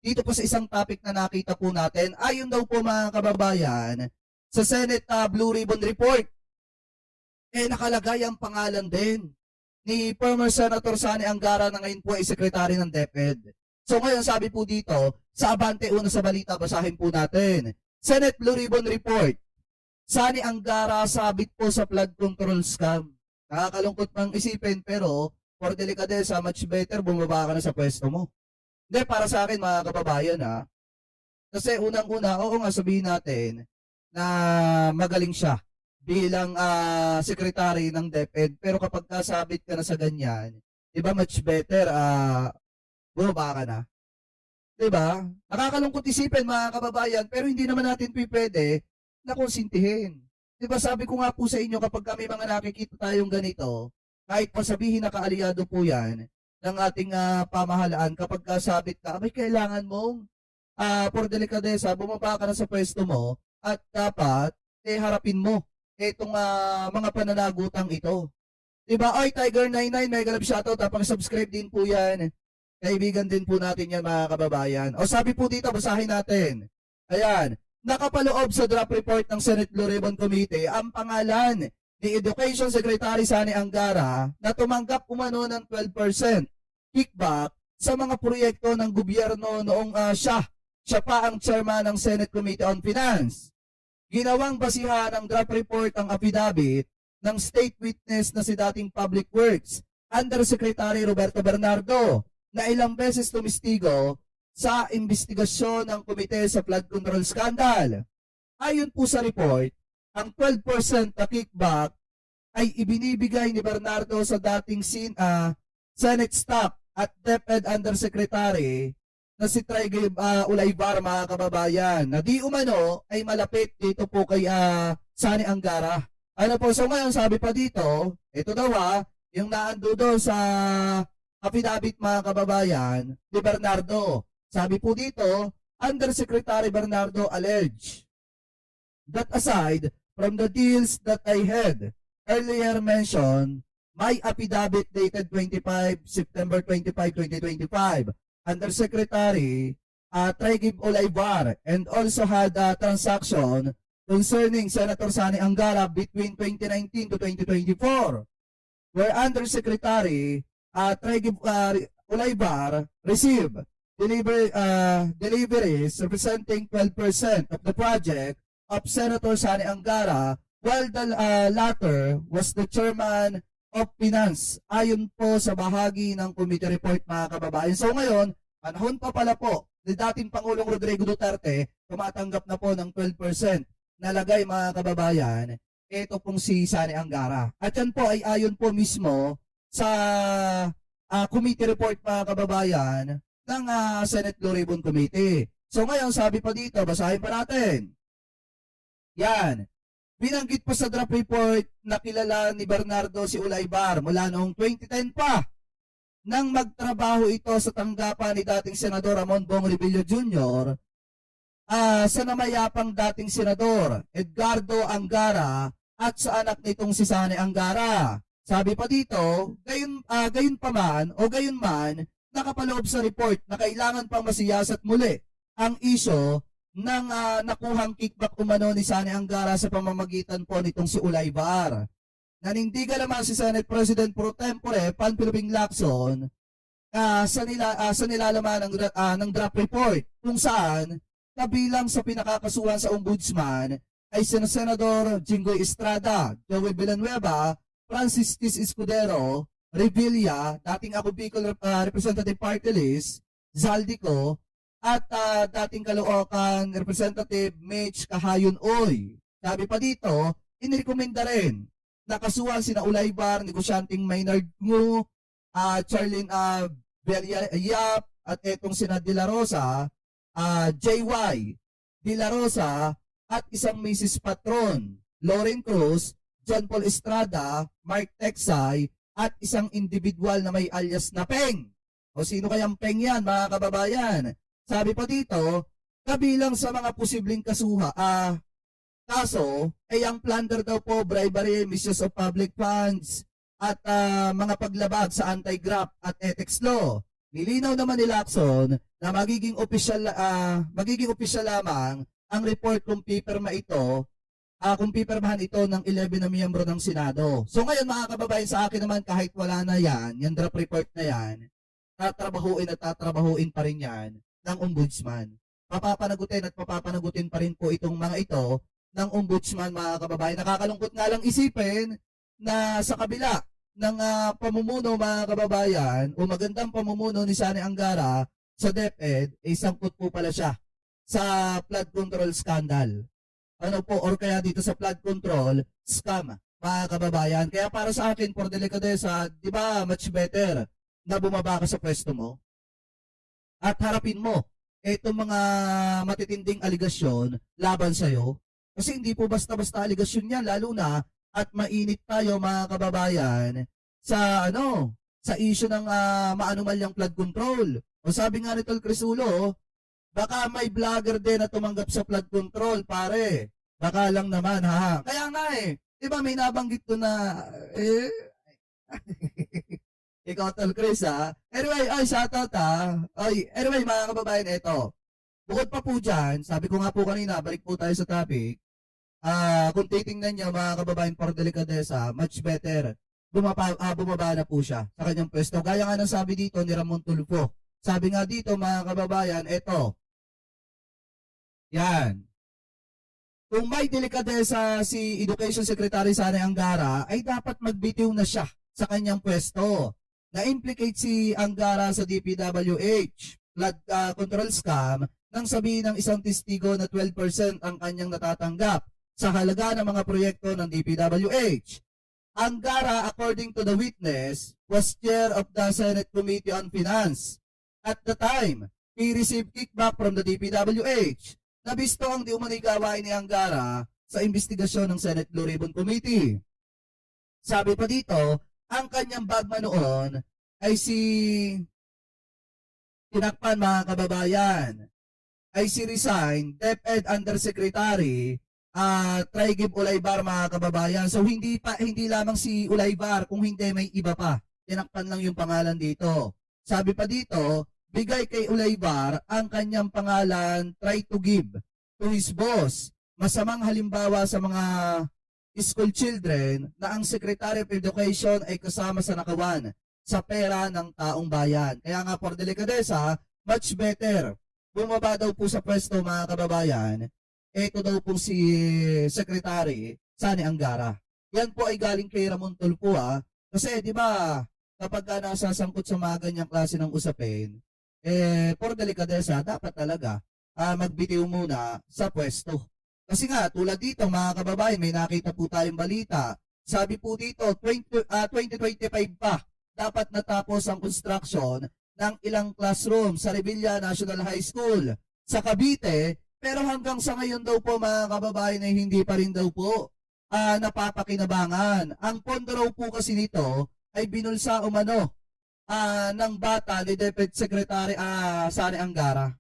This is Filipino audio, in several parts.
dito po sa isang topic na nakita po natin. Ayon daw po mga kababayan, sa Senate Blue Ribbon Report, nakalagay ang pangalan din ni former Senator Sani Angara na ngayon po ay sekretary ng DepEd. So ngayon sabi po dito, sa Abante una sa balita, basahin po natin. Senate Blue Ribbon Report, Sani Angara sabit po sa flood control scam. Nakakalungkot pang isipin pero for delikadesa, much better bumaba ka na sa pwesto mo. Hindi, para sa akin mga kababayan kasi unang-una, oo nga sabihin natin na magaling siya bilang secretary ng DepEd, pero kapag kasabit ka na sa ganyan, di ba much better bumaba ka na. Di ba? Nakakalungkot isipin mga kababayan, pero hindi naman natin pwede na konsintihin. Di ba sabi ko nga po sa inyo, kapag kami mga nakikita tayong ganito, kahit pa sabihin na kaalyado po yan ng ating pamahalaan, kapag kasabit ka, may kailangan mong for delikadesa, bumaba ka na sa pwesto mo at dapat harapin mo itong mga pananagutang ito. Diba? Oy, Tiger99, mega love shoutout. Pang-subscribe din po yan. Kaibigan din po natin yan mga kababayan. O sabi po dito, basahin natin. Ayan. Nakapaloob sa draft report ng Senate Blue Ribbon Committee ang pangalan ni Education Secretary Sani Angara na tumanggap umano ng 12% kickback sa mga proyekto ng gobyerno noong siya pa ang chairman ng Senate Committee on Finance. Ginawang basihan ng draft report ang affidavit ng state witness na si dating Public Works Undersecretary Roberto Bernardo na ilang beses tumistigo sa investigasyon ng komite sa flood control scandal. Ayon po sa report, ang 12% na kickback ay ibinibigay ni Bernardo sa dating Senate staff at DepEd Undersecretary na si Traigib Ulaybar mga kababayan, na di umano ay malapit dito po kay Sani Angara. Ano po, so ngayon sabi pa dito, ito daw yung naando doon sa affidavit mga kababayan ni Bernardo. Sabi po dito, Undersecretary Bernardo alleged that aside from the deals that I had earlier mentioned, my affidavit dated September 25, 2025, Undersecretary Traigib Ulaybar and also had a transaction concerning Senator Sani Angara between 2019 to 2024, where Undersecretary Traigib Ulaybar received deliveries representing 12% of the project of Senator Sani Angara, while the latter was the chairman of Finance, ayon po sa bahagi ng committee report mga kababayan. So ngayon, panahon pa pala po ni dating Pangulong Rodrigo Duterte, tumatanggap na po ng 12% na lagay mga kababayan, ito pong si Sani Angara. At yan po ay ayon po mismo sa committee report mga kababayan ng Senate Blue Ribbon Committee. So ngayon, sabi pa dito, basahin pa natin. Yan. Binanggit pa sa draft report na kilala ni Bernardo si Ulaybar mula noong 2010 pa nang magtrabaho ito sa tanggapan ni dating Senador Ramon Bong Revilla Jr. Sa namayapang dating Senador Edgardo Angara at sa anak nitong si Sani Angara. Sabi pa dito, gayon man, nakapaloob sa report na kailangan pang masiyasat muli ang isyo ng nakuhang kickback umano ni Sani Angara sa pamamagitan po nitong si Ulaybar. Nanindigan naman si Senate President Pro Tempore Panfiliping Lacson sa nilalaman ng draft report kung saan kabilang sa pinakakasuhan sa ombudsman ay sina Senador Jinggoy Estrada, Joey Villanueva, Francis Tis Escudero, Revilla, dating ako Bicol Representative Party List, Zaldico, at dating Caloocan Representative Mitch Kahayon Oy. Sabi pa dito, inirekomenda rin nakasuhan sina Ulaybar, negosyanteng Maynard Ngu, Charlene Beliayap, at etong sina De La Rosa, JY De La Rosa, at isang Mrs. Patron, Lauren Cruz, John Paul Estrada, Mark Texay, at isang individual na may alias na Peng. O sino kayang Peng yan mga kababayan? Sabi pa dito, kabilang sa mga posibleng kaso ay ang plunder daw po, bribery, misuse of public funds, at mga paglabag sa anti-graft at ethics law. Nilinaw naman ni Lacson na magiging opisyal lamang ang report kung pipirmahan ito ng 11 na miyembro ng Senado. So ngayon mga kababayan, sa akin naman kahit wala na yan, yung draft report na yan, tatrabahuin pa rin yan ng ombudsman. Papapanagutin pa rin po itong mga ito ng ombudsman mga kababayan. Nakakalungkot nga lang isipin na sa kabila ng pamumuno mga kababayan o magandang pamumuno ni Sani Angara sa DepEd, sangkot po pala siya sa flood control scandal. Ano po, or kaya dito sa flood control scam mga kababayan. Kaya para sa akin, for delikadesa, di ba much better na bumaba ka sa pwesto mo at harapin mo itong mga matitinding aligasyon laban sa'yo. Kasi hindi po basta-basta aligasyon yan, lalo na at mainit tayo mga kababayan sa sa issue ng maanumalyang flood control. O sabi nga ni Tol Crisulo, baka may vlogger din na tumanggap sa flood control, pare. Baka lang naman, ha? Kaya nga di ba may nabanggit ko na, ikaw Tol Chris, ha? Anyway, shoutout, ha? Anyway, mga kababayan, eto. Bukod pa po dyan, sabi ko nga po kanina, balik po tayo sa topic, kung titingnan niyo mga kababayan for delikadesa, much better, bumaba na po siya sa kanyang pwesto. Gaya nga ng sabi dito ni Ramon Tulfo. Sabi nga dito mga kababayan, eto, yan. Kung may delikadesa si Education Secretary Sani Angara, ay dapat magbitiw na siya sa kanyang pwesto. Na-implicate si Angara sa DPWH, flood control scam, nang sabihin ng isang testigo na 12% ang kanyang natatanggap sa halaga ng mga proyekto ng DPWH. Angara, according to the witness, was chair of the Senate Committee on Finance. At the time, he received kickback from the DPWH. Nabisto ang di umano'y gawain ni Angara sa investigasyon ng Senate Blue Ribbon Committee. Sabi pa dito, ang kanyang bagman noon ay tinakpan mga kababayan, ay si resign, DepEd Undersecretary, Traigib Ulaybar mga kababayan. So hindi lamang si Ulaybar, kung hindi may iba pa. Tinakpan lang yung pangalan dito. Sabi pa dito, bigay kay Ulaybar ang kanyang pangalan, try to give to his boss. Masamang halimbawa sa mga school children na ang Secretary of Education ay kasama sa nakawan sa pera ng taong bayan. Kaya nga for delikadesa, much better. Bumaba daw po sa pwesto mga kababayan, ito daw po si Secretary Sani Angara. Yan po ay galing kay Ramon Tulfo, kasi di ba kapag nasasangkot sa mga ganyang klase ng usapin, for delikadesa, dapat talaga magbitiw muna sa pwesto. Kasi nga, tulad dito mga kababayan, may nakita po tayong balita. Sabi po dito, 2025 pa, dapat natapos ang construction ng ilang classroom sa Revilla National High School sa Cavite, pero hanggang sa ngayon daw po mga kababayan ay hindi pa rin daw po napapakinabangan. Ang pondo raw po kasi nito ay binulsa umano ng bata ni DepEd Secretary Sani Angara.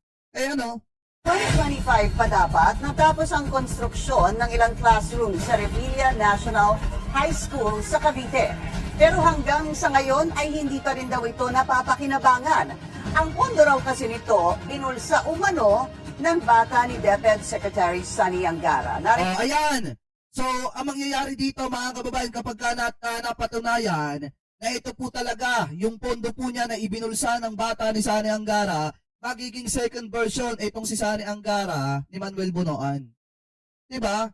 2025 pa dapat natapos ang konstruksyon ng ilang classroom sa Revilla National High School sa Cavite. Pero hanggang sa ngayon ay hindi pa rin daw ito napapakinabangan. Ang pondo raw kasi nito binulsa umano ng bata ni DepEd Secretary Sani Angara. Ayan! So, ang mangyayari dito mga kababayan kapag napatunayan na ito po talaga, yung pondo po niya na ibinulsa ng bata ni Sani Angara, magiging second version itong si Sani Angara ni Manuel Bunoan. Diba?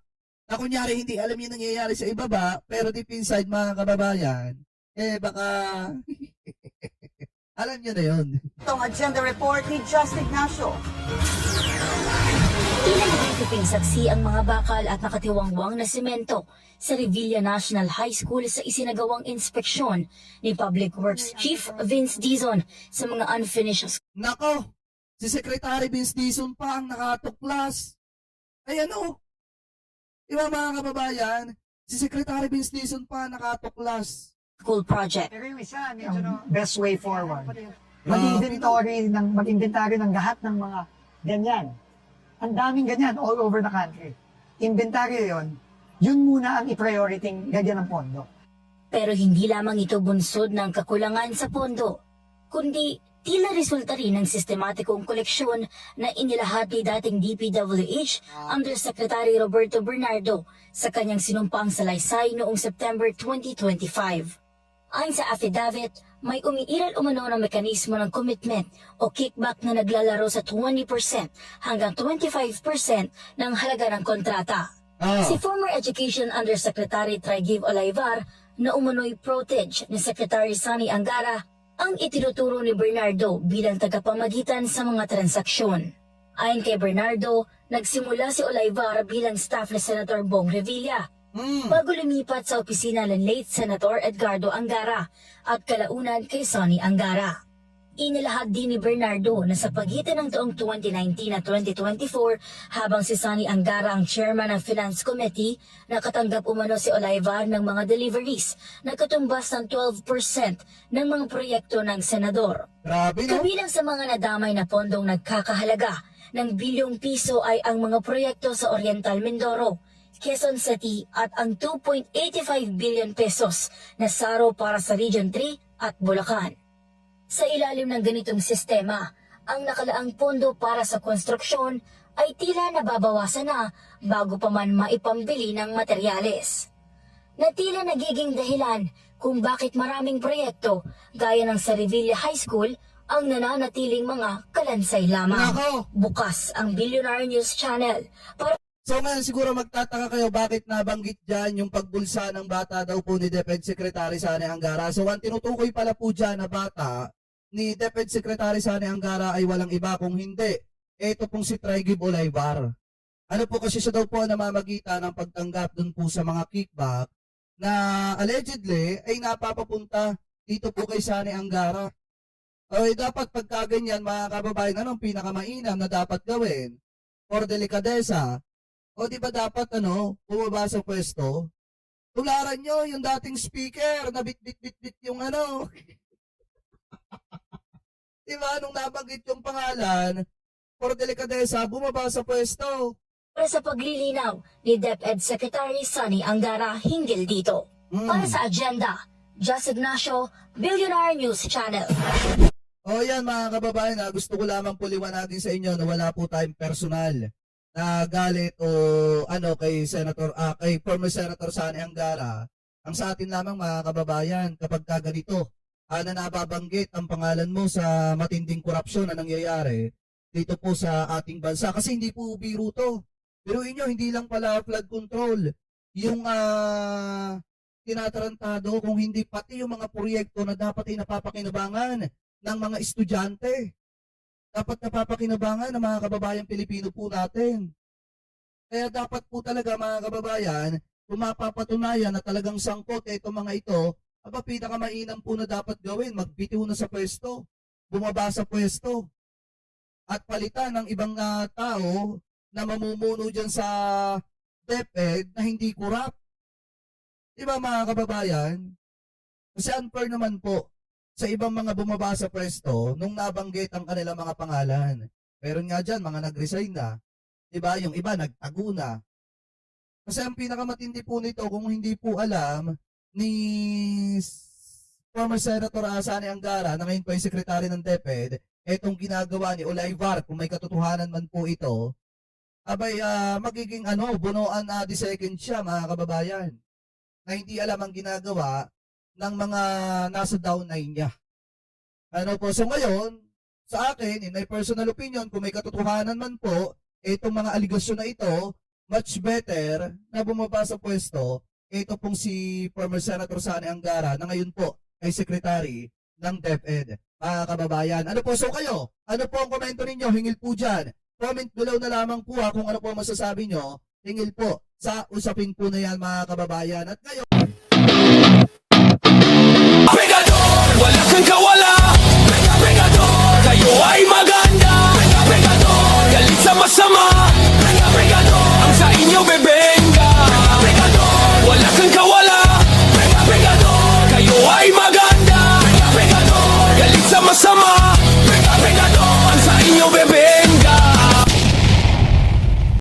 Na kunyari hindi alam yung nangyayari sa ibaba, pero deep inside mga kababayan, baka alam nyo na yun. Itong agenda report ni Just Ignacio. Tila nagtitiping saksi ang mga bakal at nakatiwangwang na semento sa Revilla National High School sa isinagawang inspeksyon ni Public Works Chief Vince Dizon sa mga unfinished. Nako, si Secretary Vince Dizon pa ang nakatuklas. Ayan o. Diba mga kababayan, si Secretary Vince Dizon pa nakatuklas. School project. Pero yung isa, medyo best way forward. Mag-inventory ng lahat ng mga ganyan. Ang daming ganyan all over the country. Inventory yun muna ang i-priority ganyan ng pondo. Pero hindi lamang ito bunsod ng kakulangan sa pondo, kundi tila resulta rin ng sistematikong koleksyon na inilahat ni dating DPWH Undersecretary Roberto Bernardo sa kanyang sinumpang salaysay noong September 2025. Ayon sa affidavit, may umiiral umano ng mekanismo ng commitment o kickback na naglalaro sa 20% hanggang 25% ng halaga ng kontrata. Si former Education Undersecretary Traigiv Olaivar na umano'y protege ni Secretary Sani Angara ang itinuturo ni Bernardo bilang tagapamagitan sa mga transaksyon. Ayon kay Bernardo, nagsimula si Olaivar bilang staff ni Senator Bong Revilla bago lumipat sa opisina ng late Senator Edgardo Angara at kalaunan kay Sani Angara. Inilahad din ni Bernardo na sa pagitan ng taong 2019 at 2024 habang si Sani Angara ang chairman ng Finance Committee, nakatanggap umano si Olaivar ng mga deliveries na katumbas ng 12% ng mga proyekto ng senador. Grabe, no? Kabilang sa mga nadamay na pondong nagkakahalaga ng bilyong piso ay ang mga proyekto sa Oriental Mindoro, Quezon City at ang 2.85 billion pesos na saro para sa Region 3 at Bulacan. Sa ilalim ng ganitong sistema, ang nakalaang pondo para sa konstruksyon ay tila nababawasan na bago pa man maipambili ng materyales. Na tila nagiging dahilan kung bakit maraming proyekto gaya ng sa Revilla High School ang nananatiling mga kalansay lamang. Nako! Bukas ang Billionaire News Channel para So ngayon siguro magtataka kayo bakit nabanggit dyan yung pagbulsa ng bata daw po ni DepEd Secretary Sani Angara. So ang tinutukoy pala po dyan na bata ni DepEd Secretary Sani Angara ay walang iba kung hindi. Ito pong si Traigiv Olaivar. Ano po kasi siya daw po ang namamagitan ng pagtanggap dun po sa mga kickback na allegedly ay napapapunta dito po kay Sani Angara. Okay, dapat pagkaganyan mga kababayan, anong pinakamainam na dapat gawin? For delikadesa, o di ba dapat bumaba sa pwesto? Tularan nyo yung dating speaker na bit-bit-bit-bit yung di ba nung nabanggit yung pangalan, for delikadesa, bumaba sa pwesto. sa paglilinaw ni DepEd Secretary Sani Angara hinggil dito. Para sa agenda, Just Ignacio, Billionaire News Channel. O yan mga kababayan, gusto ko lamang po liwanagin sa inyo na wala po tayong personal na galit o kay kay former Senator Sani Angara. Ang sa atin lamang mga kababayan, kapag kaganito, na nababanggit ang pangalan mo sa matinding korupsyon na nangyayari dito po sa ating bansa. Kasi hindi po biro to. Biruin nyo, hindi lang pala flood control. Yung tinatarantado, kung hindi pati yung mga proyekto na dapat ay napapakinabangan ng mga estudyante. Dapat napapakinabangan ng mga kababayan Pilipino po natin. Kaya dapat po talaga mga kababayan, kung mapapatunayan na talagang sangkot itong mga ito, pinakamainam po na dapat gawin, magbitiw na sa pwesto, bumaba sa pwesto, at palitan ng ibang tao na mamumuno dyan sa DepEd na hindi kurap. Diba mga kababayan? Kasi unfair naman po sa ibang mga bumaba sa pwesto nung nabanggit ang kanilang mga pangalan. Meron nga dyan, mga nag-resign na. Diba? Yung iba, nagtago na. Kasi ang pinakamatindi po nito, kung hindi po alam ni former Senator Sani Angara, na ngayon po yung sekretary ng DepEd, etong ginagawa ni Olaivar, kung may katotohanan man po ito, magiging bunuan the second siya, mga kababayan, na hindi alam ang ginagawa ng mga nasa downline niya. So ngayon, sa akin, in my personal opinion, kung may katotohanan man po, itong mga aligasyon na ito, much better na bumaba sa pwesto, ito pong si former Senator Sani Angara, na ngayon po ay secretary ng DepEd. Mga kababayan, so kayo? Ano po ang komento ninyo? Hingil po dyan. Comment below na lamang po kung ano po masasabi nyo. Hingil po sa usapin po na yan mga kababayan. At ngayon,